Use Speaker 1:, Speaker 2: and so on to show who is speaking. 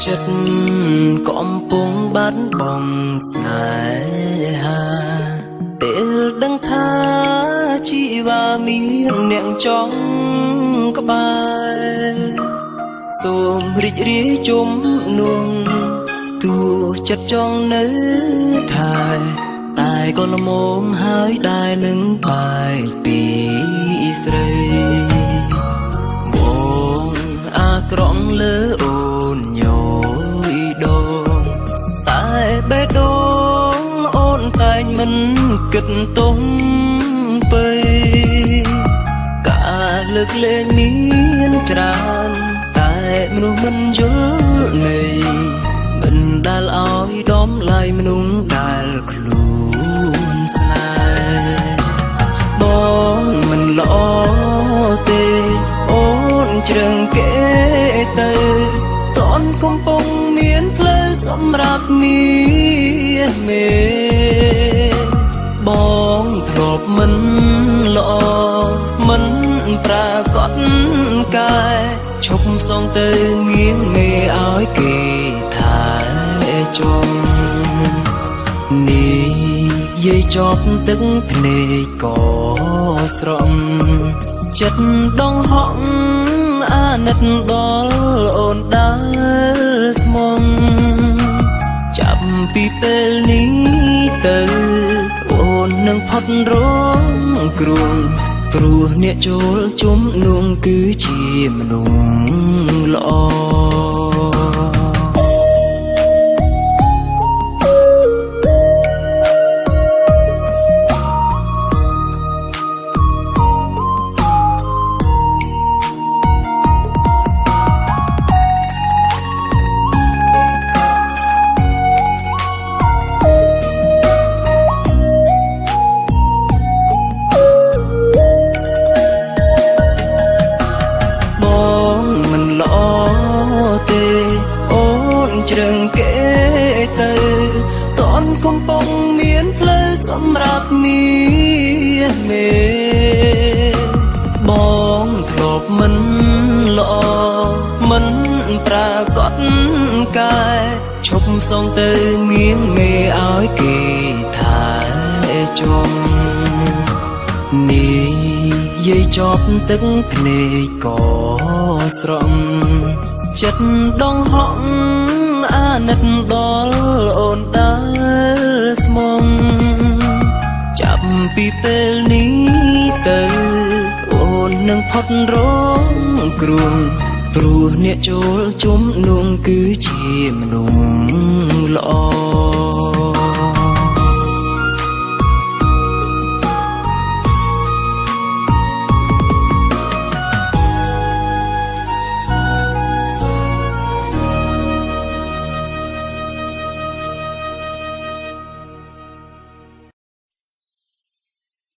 Speaker 1: ចិត្តកំពុងបាត់បង់ស្នេហាពេលដឹងថាជីវាមានអ្នកចង់ក្បែរសូមរីករាយជុំនុំទោះចិត្តចង់នៅថែតែក៏ល្មមហើយដែរនឹងបែកពីស្រីបងអាក្រង់លើអូនញយដងតែបេះដូងអូនតែងមិនគិតទុំពេការលើកលែងមានច្រើនតែមនុស្សមិនយល់នៃមិនដែលឲ្យដំឡៃមនុស្សដែលខ្លួនស្នេហ៍បងមិនល្អទេអូនជ្រឹងគេទៅតនកំពុងមានផ្លូវសម្រាប់មានមេបងធ្លាប់មិនល្អមិនប្រាកដកាយឈប់សងទៅងៀងមេឲ្យគេថាចង់នេះយាយចប់ទឹកភ្នែកក៏ស្រង់ចិត្តដងហក់អាណិតដល់អូនដែលស្មងចាប់ពីពេលនេះទៅអូននឹងផុតរងគ្រោះព្រោះអ្នកចូលជុំនួងគឺជាមនុស្សល្អជ្រឹងគេទៅតនកំពុងមានផ្លូវសម្រាប់មានមេបងធ្លាប់មិនល្អមិនប្រាកដកាយឈប់សងទៅងៀងមេឲ្យគេថាចង់នេះយាយចប់ទឹកភ្នែកក៏ស្រង់ចិត្តដងហក់អាណិតដល់អូនដែលស្មងចាប់ពីពេលនេះទៅអូននឹងផុតរងគ្រោះព្រោះអ្នកចូលជុំនួងគឺជាមនុស្សល្អ